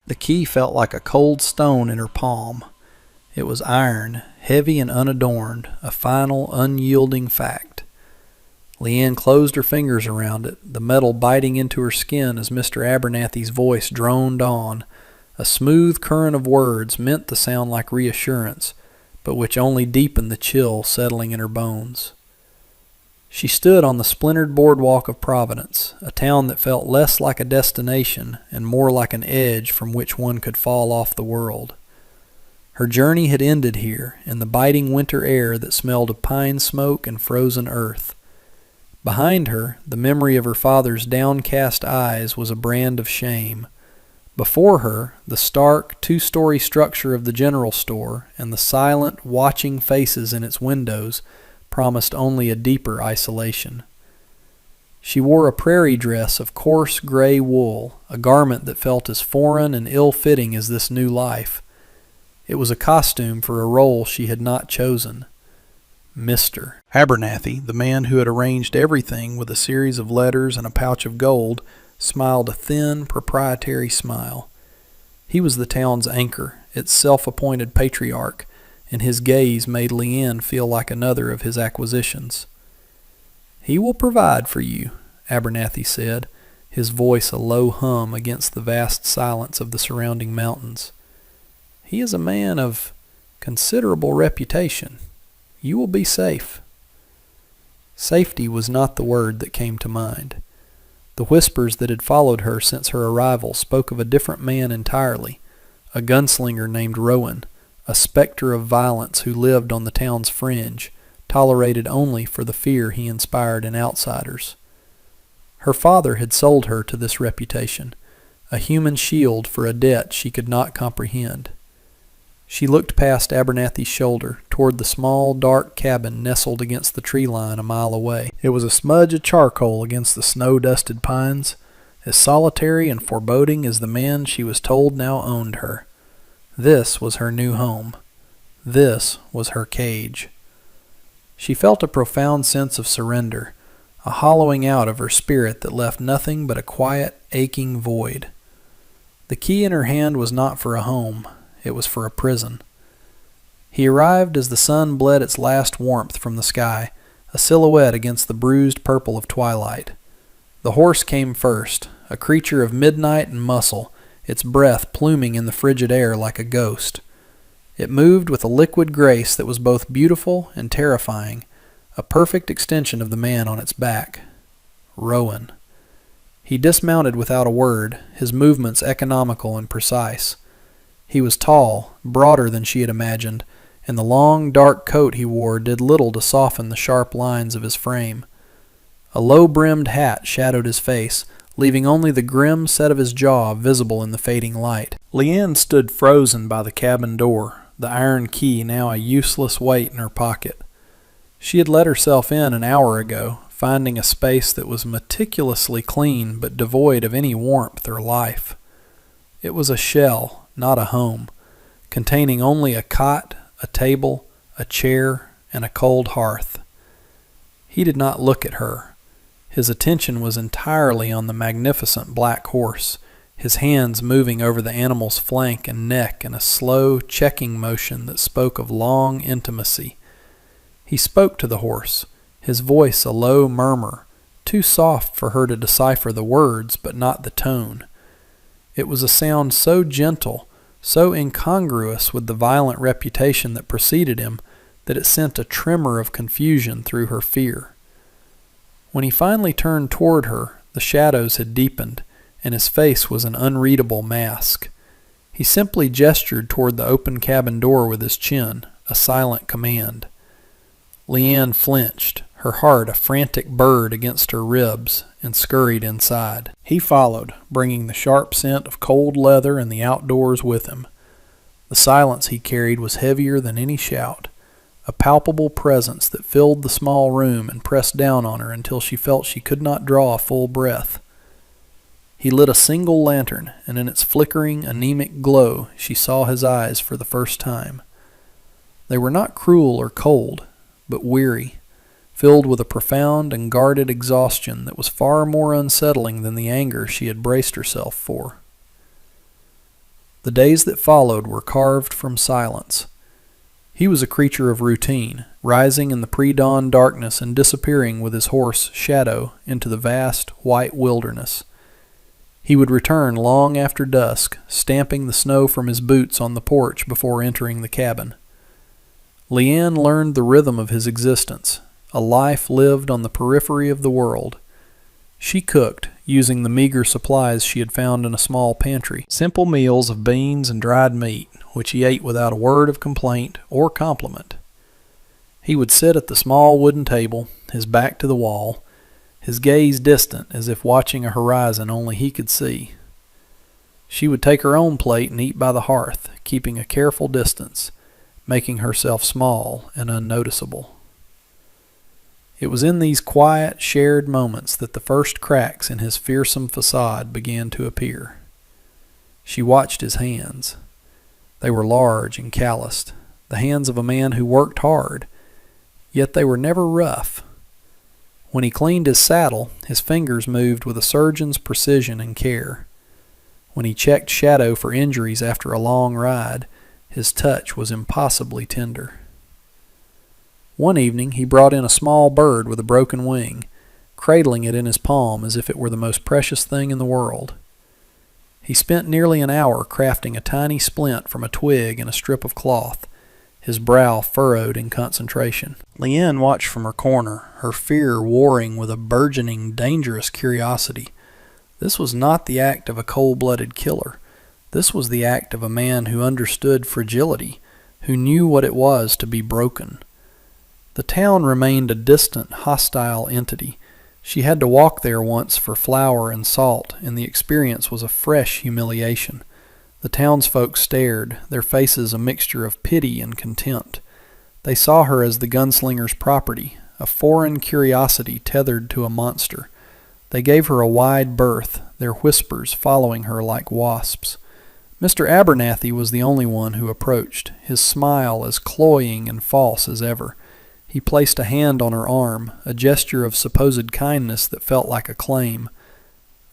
The key felt like a cold stone in her palm. It was iron, heavy and unadorned, a final, unyielding fact. Leanne closed her fingers around it, the metal biting into her skin as Mr. Abernathy's voice droned on. A smooth current of words meant to sound like reassurance, but which only deepened the chill settling in her bones. She stood on the splintered boardwalk of Providence, a town that felt less like a destination and more like an edge from which one could fall off the world. Her journey had ended here, in the biting winter air that smelled of pine smoke and frozen earth. Behind her, the memory of her father's downcast eyes was a brand of shame. Before her, the stark, two-story structure of the general store and the silent, watching faces in its windows promised only a deeper isolation. She wore a prairie dress of coarse gray wool, a garment that felt as foreign and ill-fitting as this new life. It was a costume for a role she had not chosen. Mr. Abernathy, the man who had arranged everything with a series of letters and a pouch of gold, smiled a thin, proprietary smile. He was the town's anchor, its self-appointed patriarch, and his gaze made Leanne feel like another of his acquisitions. "He will provide for you," Abernathy said, his voice a low hum against the vast silence of the surrounding mountains. "He is a man of considerable reputation. You will be safe." Safety was not the word that came to mind. The whispers that had followed her since her arrival spoke of a different man entirely, a gunslinger named Rowan, a specter of violence who lived on the town's fringe, tolerated only for the fear he inspired in outsiders. Her father had sold her to this reputation, a human shield for a debt she could not comprehend. She looked past Abernathy's shoulder, toward the small, dark cabin nestled against the tree line a mile away. It was a smudge of charcoal against the snow-dusted pines, as solitary and foreboding as the man she was told now owned her. This was her new home. This was her cage. She felt a profound sense of surrender, a hollowing out of her spirit that left nothing but a quiet, aching void. The key in her hand was not for a home. It was for a prison. He arrived as the sun bled its last warmth from the sky, a silhouette against the bruised purple of twilight. The horse came first, a creature of midnight and muscle, its breath pluming in the frigid air like a ghost. It moved with a liquid grace that was both beautiful and terrifying, a perfect extension of the man on its back. Rowan. He dismounted without a word, his movements economical and precise. He was tall, broader than she had imagined, and the long, dark coat he wore did little to soften the sharp lines of his frame. A low-brimmed hat shadowed his face, leaving only the grim set of his jaw visible in the fading light. Leanne stood frozen by the cabin door, the iron key now a useless weight in her pocket. She had let herself in an hour ago, finding a space that was meticulously clean but devoid of any warmth or life. It was a shell, not a home, containing only a cot, a table, a chair, and a cold hearth. He did not look at her. His attention was entirely on the magnificent black horse, his hands moving over the animal's flank and neck in a slow, checking motion that spoke of long intimacy. He spoke to the horse, his voice a low murmur, too soft for her to decipher the words but not the tone. It was a sound so gentle, so incongruous with the violent reputation that preceded him, that it sent a tremor of confusion through her fear. When he finally turned toward her, the shadows had deepened, and his face was an unreadable mask. He simply gestured toward the open cabin door with his chin, a silent command. Leanne flinched, her heart a frantic bird against her ribs, and scurried inside. He followed, bringing the sharp scent of cold leather and the outdoors with him. The silence he carried was heavier than any shout, a palpable presence that filled the small room and pressed down on her until she felt she could not draw a full breath. He lit a single lantern, and in its flickering, anemic glow she saw his eyes for the first time. They were not cruel or cold, but weary, filled with a profound and guarded exhaustion that was far more unsettling than the anger she had braced herself for. The days that followed were carved from silence. He was a creature of routine, rising in the pre-dawn darkness and disappearing with his horse, Shadow, into the vast, white wilderness. He would return long after dusk, stamping the snow from his boots on the porch before entering the cabin. Leanne learned the rhythm of his existence, a life lived on the periphery of the world. She cooked, using the meager supplies she had found in a small pantry, simple meals of beans and dried meat, which he ate without a word of complaint or compliment. He would sit at the small wooden table, his back to the wall, his gaze distant as if watching a horizon only he could see. She would take her own plate and eat by the hearth, keeping a careful distance, making herself small and unnoticeable. It was in these quiet, shared moments that the first cracks in his fearsome facade began to appear. She watched his hands. They were large and calloused, the hands of a man who worked hard, yet they were never rough. When he cleaned his saddle, his fingers moved with a surgeon's precision and care. When he checked Shadow for injuries after a long ride, his touch was impossibly tender. One evening he brought in a small bird with a broken wing, cradling it in his palm as if it were the most precious thing in the world. He spent nearly an hour crafting a tiny splint from a twig and a strip of cloth, his brow furrowed in concentration. Leanne watched from her corner, her fear warring with a burgeoning, dangerous curiosity. This was not the act of a cold-blooded killer. This was the act of a man who understood fragility, who knew what it was to be broken. The town remained a distant, hostile entity. She had to walk there once for flour and salt, and the experience was a fresh humiliation. The townsfolk stared, their faces a mixture of pity and contempt. They saw her as the gunslinger's property, a foreign curiosity tethered to a monster. They gave her a wide berth, their whispers following her like wasps. Mr. Abernathy was the only one who approached, his smile as cloying and false as ever. He placed a hand on her arm, a gesture of supposed kindness that felt like a claim.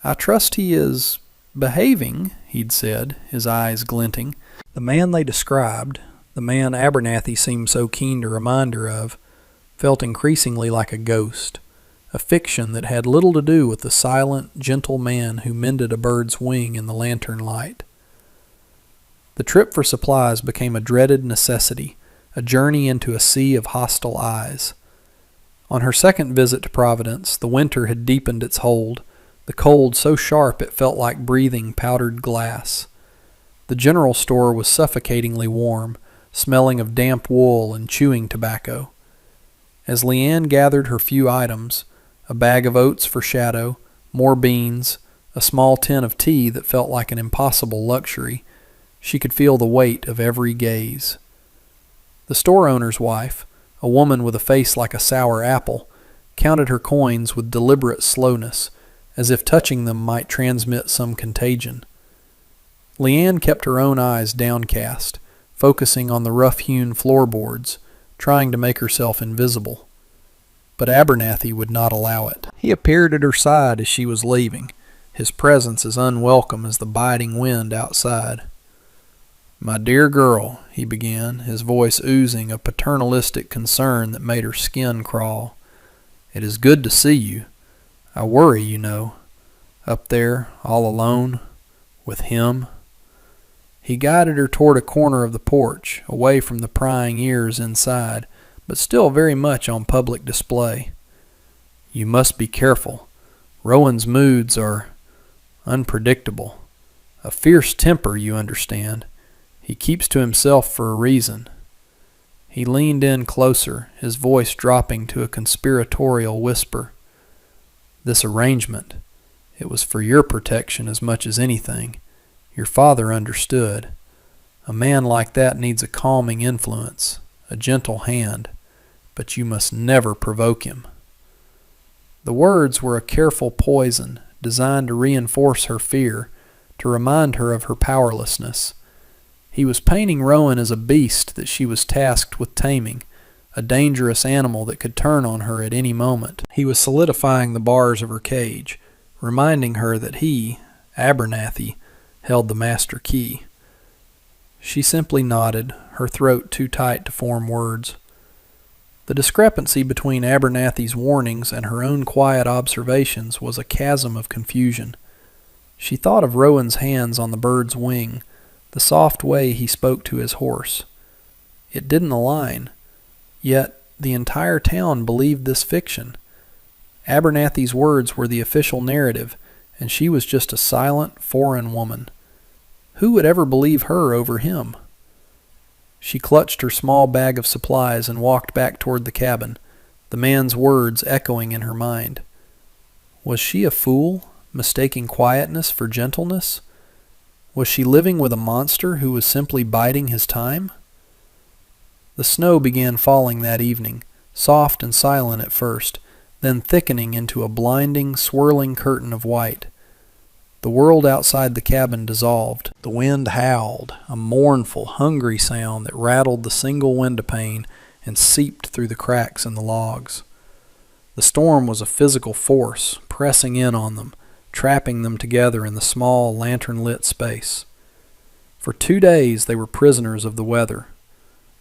"I trust he is behaving," he'd said, his eyes glinting. The man they described, the man Abernathy seemed so keen to remind her of, felt increasingly like a ghost, a fiction that had little to do with the silent, gentle man who mended a bird's wing in the lantern light. The trip for supplies became a dreaded necessity, a journey into a sea of hostile eyes. On her second visit to Providence, the winter had deepened its hold, the cold so sharp it felt like breathing powdered glass. The general store was suffocatingly warm, smelling of damp wool and chewing tobacco. As Leanne gathered her few items, a bag of oats for Shadow, more beans, a small tin of tea that felt like an impossible luxury, she could feel the weight of every gaze. The store owner's wife, a woman with a face like a sour apple, counted her coins with deliberate slowness, as if touching them might transmit some contagion. Leanne kept her own eyes downcast, focusing on the rough-hewn floorboards, trying to make herself invisible. But Abernathy would not allow it. He appeared at her side as she was leaving, his presence as unwelcome as the biting wind outside. "My dear girl," he began, his voice oozing a paternalistic concern that made her skin crawl. "It is good to see you. I worry, you know. Up there, all alone, with him." He guided her toward a corner of the porch, away from the prying ears inside, but still very much on public display. "You must be careful. Rowan's moods are unpredictable. A fierce temper, you understand. He keeps to himself for a reason." He leaned in closer, his voice dropping to a conspiratorial whisper. "This arrangement, it was for your protection as much as anything. Your father understood. A man like that needs a calming influence, a gentle hand, but you must never provoke him." The words were a careful poison, designed to reinforce her fear, to remind her of her powerlessness. He was painting Rowan as a beast that she was tasked with taming, a dangerous animal that could turn on her at any moment. He was solidifying the bars of her cage, reminding her that he, Abernathy, held the master key. She simply nodded, her throat too tight to form words. The discrepancy between Abernathy's warnings and her own quiet observations was a chasm of confusion. She thought of Rowan's hands on the bird's wing, the soft way he spoke to his horse. It didn't align, yet the entire town believed this fiction. Abernathy's words were the official narrative, and she was just a silent, foreign woman. Who would ever believe her over him? She clutched her small bag of supplies and walked back toward the cabin, the man's words echoing in her mind. Was she a fool, mistaking quietness for gentleness? Was she living with a monster who was simply biding his time? The snow began falling that evening, soft and silent at first, then thickening into a blinding, swirling curtain of white. The world outside the cabin dissolved. The wind howled, a mournful, hungry sound that rattled the single windowpane and seeped through the cracks in the logs. The storm was a physical force, pressing in on them, trapping them together in the small, lantern-lit space. For 2 days they were prisoners of the weather.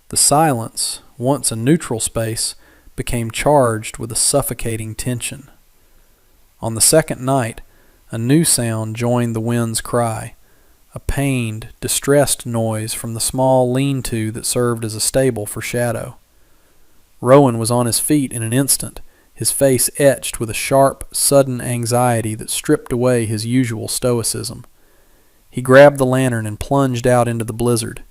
The silence, once a neutral space, became charged with a suffocating tension. On the second night, a new sound joined the wind's cry, a pained, distressed noise from the small lean-to that served as a stable for Shadow. Rowan was on his feet in an instant, his face etched with a sharp, sudden anxiety that stripped away his usual stoicism. He grabbed the lantern and plunged out into the blizzard.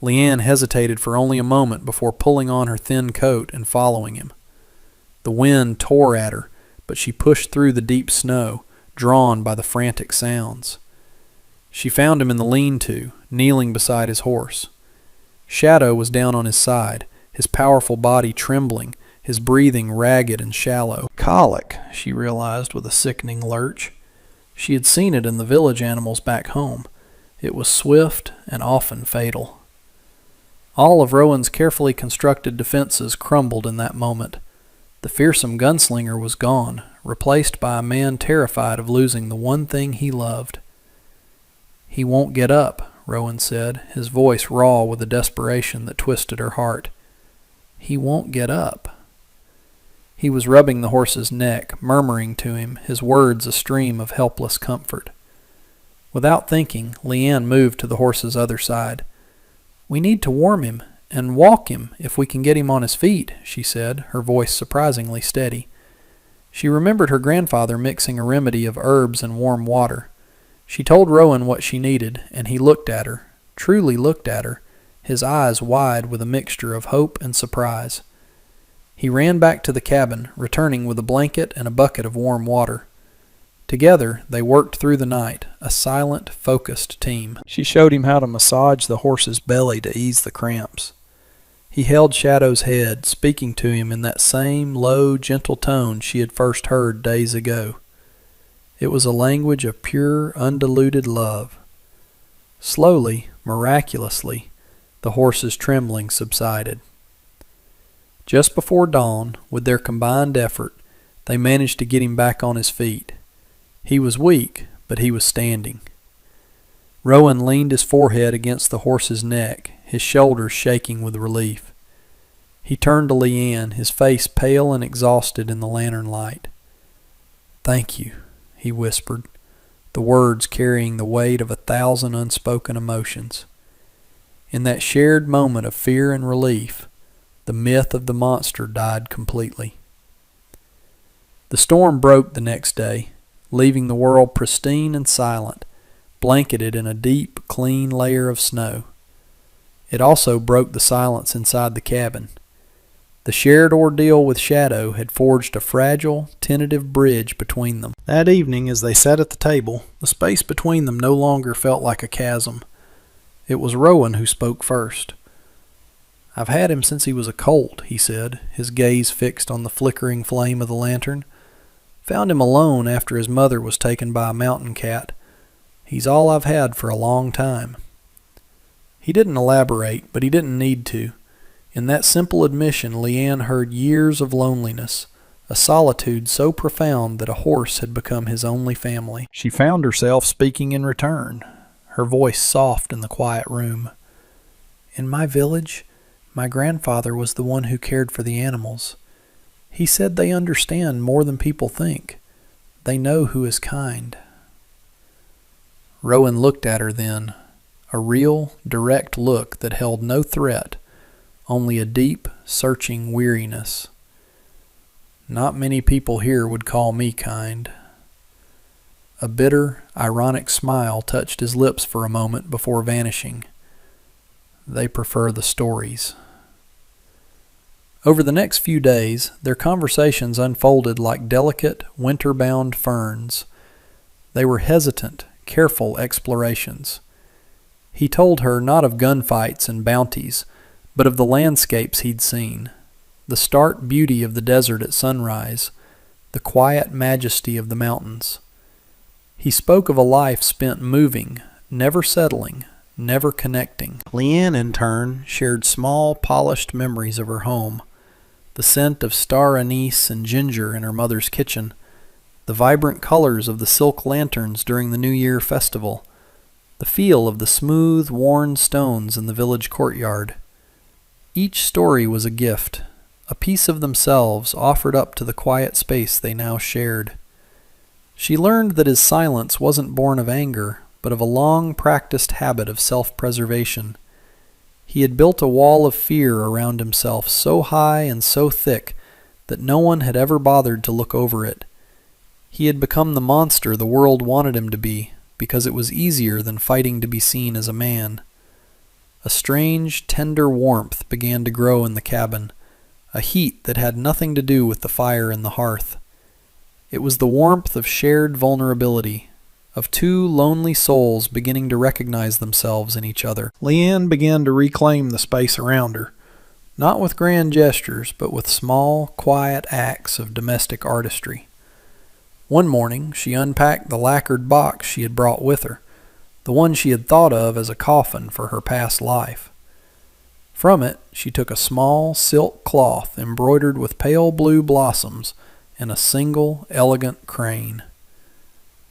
Leanne hesitated for only a moment before pulling on her thin coat and following him. The wind tore at her, but she pushed through the deep snow, drawn by the frantic sounds. She found him in the lean-to, kneeling beside his horse. Shadow was down on his side, his powerful body trembling, his breathing ragged and shallow. Colic, she realized with a sickening lurch. She had seen it in the village animals back home. It was swift and often fatal. All of Rowan's carefully constructed defenses crumbled in that moment. The fearsome gunslinger was gone, replaced by a man terrified of losing the one thing he loved. "He won't get up," Rowan said, his voice raw with a desperation that twisted her heart. "He won't get up." He was rubbing the horse's neck, murmuring to him, his words a stream of helpless comfort. Without thinking, Leanne moved to the horse's other side. "We need to warm him and walk him if we can get him on his feet," she said, her voice surprisingly steady. She remembered her grandfather mixing a remedy of herbs and warm water. She told Rowan what she needed, and he looked at her, truly looked at her, his eyes wide with a mixture of hope and surprise. He ran back to the cabin, returning with a blanket and a bucket of warm water. Together, they worked through the night, a silent, focused team. She showed him how to massage the horse's belly to ease the cramps. He held Shadow's head, speaking to him in that same low, gentle tone she had first heard days ago. It was a language of pure, undiluted love. Slowly, miraculously, the horse's trembling subsided. Just before dawn, with their combined effort, they managed to get him back on his feet. He was weak, but he was standing. Rowan leaned his forehead against the horse's neck, his shoulders shaking with relief. He turned to Leanne, his face pale and exhausted in the lantern light. "Thank you," he whispered, the words carrying the weight of 1,000 unspoken emotions. In that shared moment of fear and relief, the myth of the monster died completely. The storm broke the next day, leaving the world pristine and silent, blanketed in a deep, clean layer of snow. It also broke the silence inside the cabin. The shared ordeal with Shadow had forged a fragile, tentative bridge between them. That evening, as they sat at the table, the space between them no longer felt like a chasm. It was Rowan who spoke first. "I've had him since he was a colt," he said, his gaze fixed on the flickering flame of the lantern. "Found him alone after his mother was taken by a mountain cat. He's all I've had for a long time." He didn't elaborate, but he didn't need to. In that simple admission, Leanne heard years of loneliness, a solitude so profound that a horse had become his only family. She found herself speaking in return. her voice soft in the quiet room. "In my village, my grandfather was the one who cared for the animals. He said they understand more than people think. They know who is kind." Rowan looked at her then, a real, direct look that held no threat, only a deep, searching weariness. "Not many people here would call me kind." A bitter, ironic smile touched his lips for a moment before vanishing. "They prefer the stories." Over the next few days, their conversations unfolded like delicate, winter-bound ferns. They were hesitant, careful explorations. He told her not of gunfights and bounties, but of the landscapes he'd seen, the stark beauty of the desert at sunrise, the quiet majesty of the mountains. He spoke of a life spent moving, never settling, never connecting. Leanne, in turn, shared small, polished memories of her home, the scent of star anise and ginger in her mother's kitchen, the vibrant colors of the silk lanterns during the New Year festival, the feel of the smooth, worn stones in the village courtyard. Each story was a gift, a piece of themselves offered up to the quiet space they now shared. She learned that his silence wasn't born of anger, but of a long-practiced habit of self-preservation. He had built a wall of fear around himself so high and so thick that no one had ever bothered to look over it. He had become the monster the world wanted him to be, because it was easier than fighting to be seen as a man. A strange, tender warmth began to grow in the cabin, a heat that had nothing to do with the fire in the hearth. It was the warmth of shared vulnerability, of two lonely souls beginning to recognize themselves in each other. Leanne began to reclaim the space around her, not with grand gestures, but with small, quiet acts of domestic artistry. One morning, she unpacked the lacquered box she had brought with her, the one she had thought of as a coffin for her past life. From it, she took a small silk cloth embroidered with pale blue blossoms and a single, elegant crane.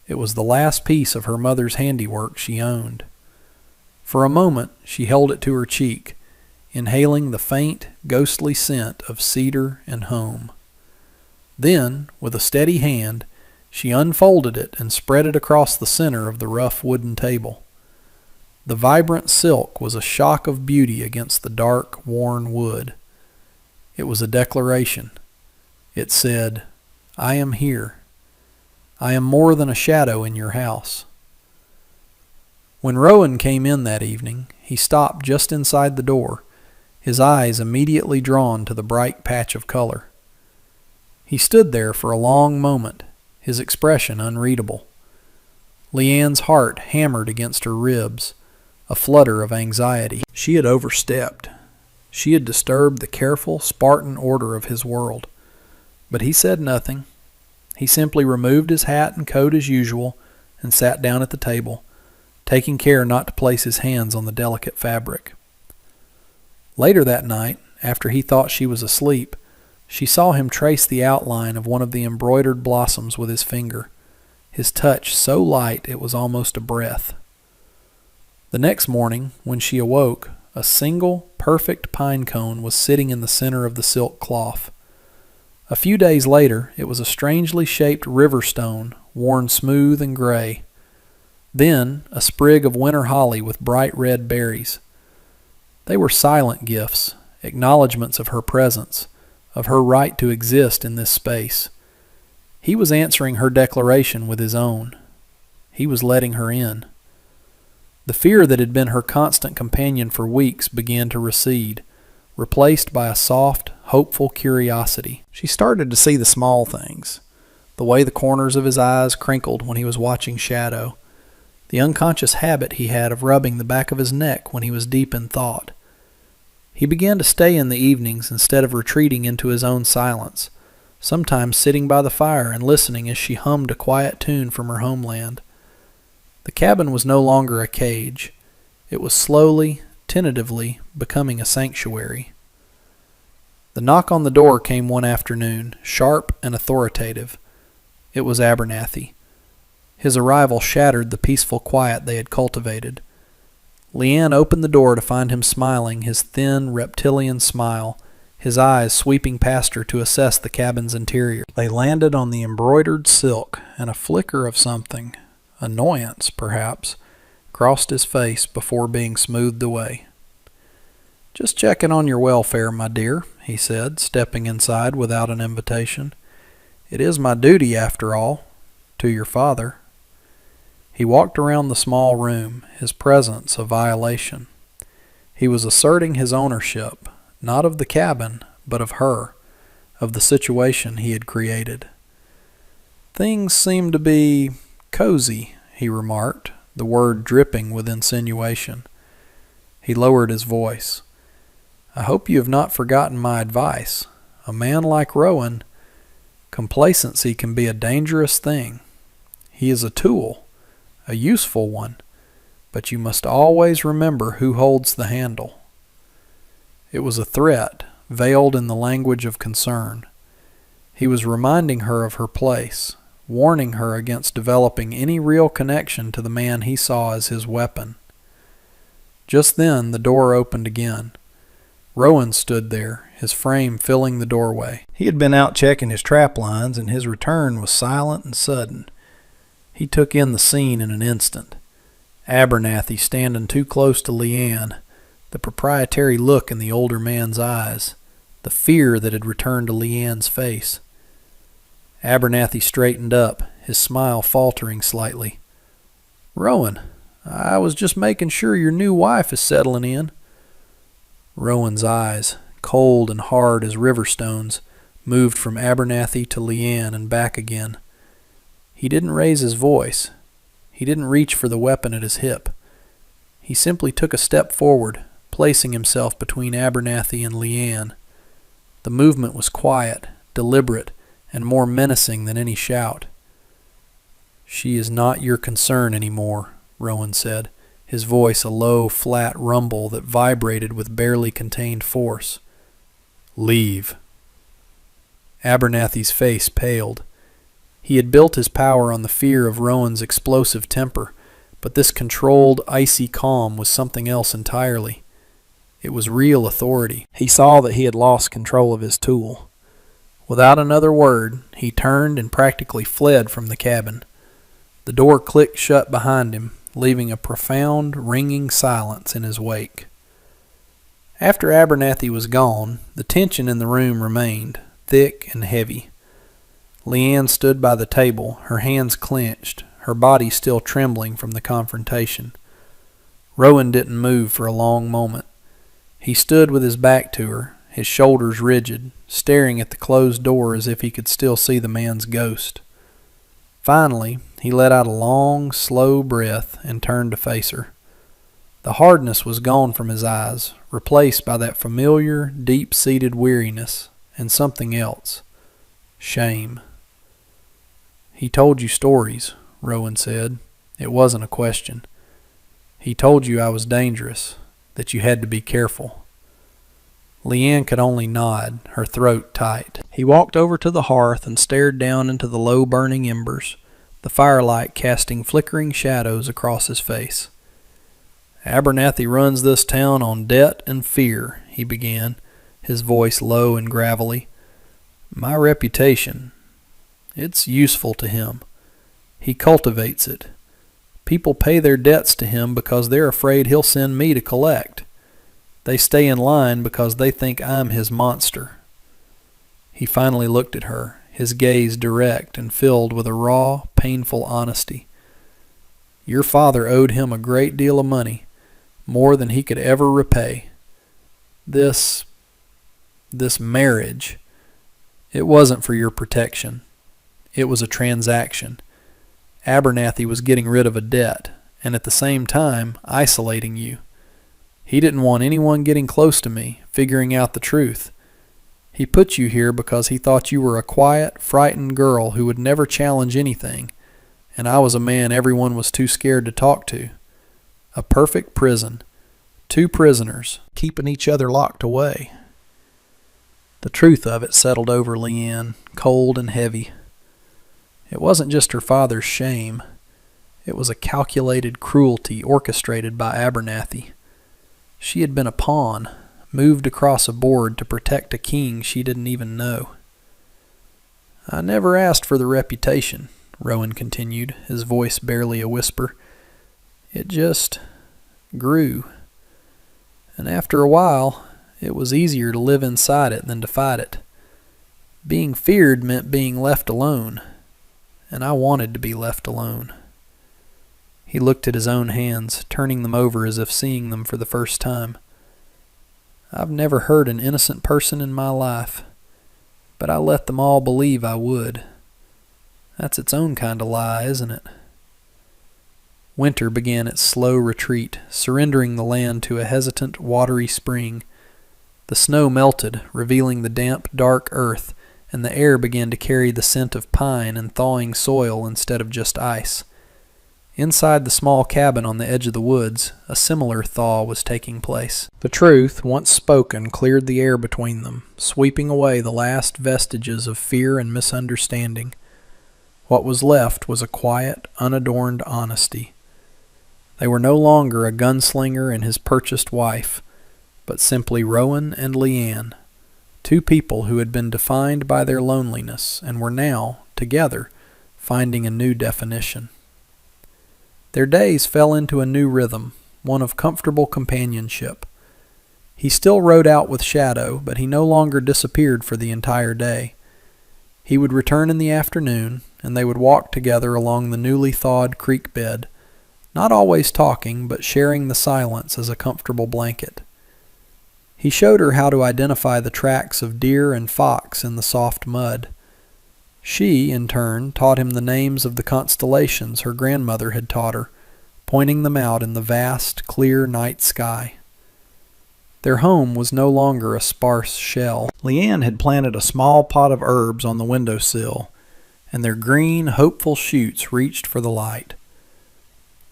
It was the last piece of her mother's handiwork she owned. For a moment, she held it to her cheek, inhaling the faint, ghostly scent of cedar and home. Then, with a steady hand, she unfolded it and spread it across the center of the rough wooden table. The vibrant silk was a shock of beauty against the dark, worn wood. It was a declaration. It said, "I am here. I am more than a shadow in your house." When Rowan came in that evening, he stopped just inside the door, his eyes immediately drawn to the bright patch of color. He stood there for a long moment, his expression unreadable. Leanne's heart hammered against her ribs, a flutter of anxiety. She had overstepped. She had disturbed the careful, Spartan order of his world. But he said nothing. He simply removed his hat and coat as usual and sat down at the table, taking care not to place his hands on the delicate fabric. Later that night, after he thought she was asleep, she saw him trace the outline of one of the embroidered blossoms with his finger, his touch so light it was almost a breath. The next morning, when she awoke, a single, perfect pine cone was sitting in the center of the silk cloth. A few days later, it was a strangely shaped river stone, worn smooth and gray. Then, a sprig of winter holly with bright red berries. They were silent gifts, acknowledgments of her presence, of her right to exist in this space. He was answering her declaration with his own. He was letting her in. The fear that had been her constant companion for weeks began to recede, replaced by a soft, hopeful curiosity. She started to see the small things, the way the corners of his eyes crinkled when he was watching Shadow, the unconscious habit he had of rubbing the back of his neck when he was deep in thought. He began to stay in the evenings instead of retreating into his own silence, sometimes sitting by the fire and listening as she hummed a quiet tune from her homeland. The cabin was no longer a cage. It was slowly, tentatively becoming a sanctuary. The knock on the door came one afternoon, sharp and authoritative. It was Abernathy. His arrival shattered the peaceful quiet they had cultivated. Leanne opened the door to find him smiling, his thin, reptilian smile, his eyes sweeping past her to assess the cabin's interior. They landed on the embroidered silk, and a flicker of something, annoyance perhaps, crossed his face before being smoothed away. "Just checking on your welfare, my dear," he said, stepping inside without an invitation. "It is my duty, after all, to your father." He walked around the small room, his presence a violation. He was asserting his ownership, not of the cabin, but of her, of the situation he had created. "Things seem to be cozy," he remarked, the word dripping with insinuation. He lowered his voice. "I hope you have not forgotten my advice. A man like Rowan, complacency can be a dangerous thing. He is a tool, a useful one, but you must always remember who holds the handle." It was a threat, veiled in the language of concern. He was reminding her of her place, warning her against developing any real connection to the man he saw as his weapon. Just then the door opened again. Rowan stood there, his frame filling the doorway. He had been out checking his trap lines, and his return was silent and sudden. He took in the scene in an instant. Abernathy standing too close to Leanne, the proprietary look in the older man's eyes, the fear that had returned to Leanne's face. Abernathy straightened up, his smile faltering slightly. "Rowan, I was just making sure your new wife is settling in." Rowan's eyes, cold and hard as river stones, moved from Abernathy to Leanne and back again. He didn't raise his voice. He didn't reach for the weapon at his hip. He simply took a step forward, placing himself between Abernathy and Leanne. The movement was quiet, deliberate, and more menacing than any shout. "She is not your concern anymore," Rowan said, his voice a low, flat rumble that vibrated with barely contained force. "Leave." Abernathy's face paled. He had built his power on the fear of Rowan's explosive temper, but this controlled, icy calm was something else entirely. It was real authority. He saw that he had lost control of his tool. Without another word, he turned and practically fled from the cabin. The door clicked shut behind him, leaving a profound, ringing silence in his wake. After Abernathy was gone, the tension in the room remained, thick and heavy. Leanne stood by the table, her hands clenched, her body still trembling from the confrontation. Rowan didn't move for a long moment. He stood with his back to her, his shoulders rigid, staring at the closed door as if he could still see the man's ghost. Finally, he let out a long, slow breath and turned to face her. The hardness was gone from his eyes, replaced by that familiar, deep-seated weariness and something else. Shame. "He told you stories," Rowan said. It wasn't a question. "He told you I was dangerous, that you had to be careful." Leanne could only nod, her throat tight. He walked over to the hearth and stared down into the low burning embers, the firelight casting flickering shadows across his face. "Abernathy runs this town on debt and fear," he began, his voice low and gravelly. "My reputation, it's useful to him. He cultivates it. People pay their debts to him because they're afraid he'll send me to collect. They stay in line because they think I'm his monster." He finally looked at her, his gaze direct and filled with a raw, painful honesty. "Your father owed him a great deal of money, more than he could ever repay. This marriage, it wasn't for your protection. It was a transaction. Abernathy was getting rid of a debt, and at the same time isolating you. He didn't want anyone getting close to me, figuring out the truth. He put you here because he thought you were a quiet, frightened girl who would never challenge anything, and I was a man everyone was too scared to talk to. A perfect prison. 2 prisoners, keeping each other locked away." The truth of it settled over Leanne, cold and heavy. It wasn't just her father's shame. It was a calculated cruelty orchestrated by Abernathy. She had been a pawn, moved across a board to protect a king she didn't even know. "I never asked for the reputation," Rowan continued, his voice barely a whisper. "It just grew. And after a while, it was easier to live inside it than to fight it. Being feared meant being left alone, and I wanted to be left alone." He looked at his own hands, turning them over as if seeing them for the first time. "I've never hurt an innocent person in my life, but I let them all believe I would. That's its own kind of lie, isn't it?" Winter began its slow retreat, surrendering the land to a hesitant, watery spring. The snow melted, revealing the damp, dark earth, and the air began to carry the scent of pine and thawing soil instead of just ice. Inside the small cabin on the edge of the woods, a similar thaw was taking place. The truth, once spoken, cleared the air between them, sweeping away the last vestiges of fear and misunderstanding. What was left was a quiet, unadorned honesty. They were no longer a gunslinger and his purchased wife, but simply Rowan and Leanne, two people who had been defined by their loneliness and were now, together, finding a new definition. Their days fell into a new rhythm, one of comfortable companionship. He still rode out with Shadow, but he no longer disappeared for the entire day. He would return in the afternoon, and they would walk together along the newly thawed creek bed, not always talking, but sharing the silence as a comfortable blanket. He showed her how to identify the tracks of deer and fox in the soft mud. She, in turn, taught him the names of the constellations her grandmother had taught her, pointing them out in the vast, clear night sky. Their home was no longer a sparse shell. Leanne had planted a small pot of herbs on the windowsill, and their green, hopeful shoots reached for the light.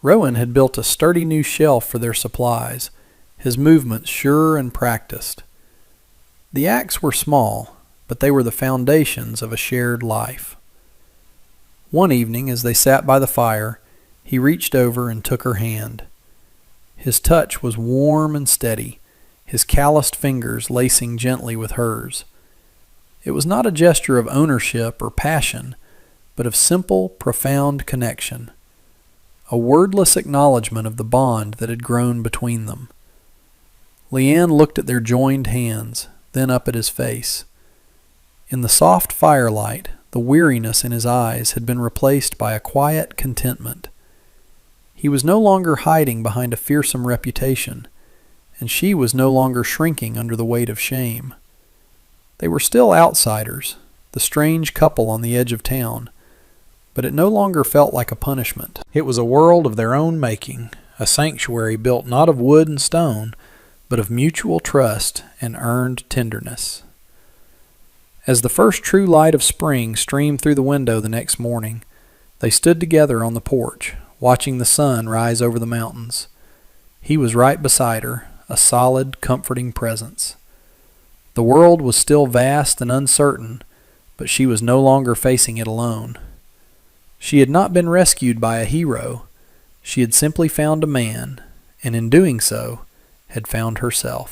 Rowan had built a sturdy new shelf for their supplies, his movements sure and practiced. The acts were small, but they were the foundations of a shared life. One evening, as they sat by the fire, he reached over and took her hand. His touch was warm and steady, his calloused fingers lacing gently with hers. It was not a gesture of ownership or passion, but of simple, profound connection, a wordless acknowledgement of the bond that had grown between them. Leanne looked at their joined hands, then up at his face. In the soft firelight, the weariness in his eyes had been replaced by a quiet contentment. He was no longer hiding behind a fearsome reputation, and she was no longer shrinking under the weight of shame. They were still outsiders, the strange couple on the edge of town, but it no longer felt like a punishment. It was a world of their own making, a sanctuary built not of wood and stone, but of mutual trust and earned tenderness. As the first true light of spring streamed through the window the next morning, they stood together on the porch, watching the sun rise over the mountains. He was right beside her, a solid, comforting presence. The world was still vast and uncertain, but she was no longer facing it alone. She had not been rescued by a hero. She had simply found a man, and in doing so, had found herself.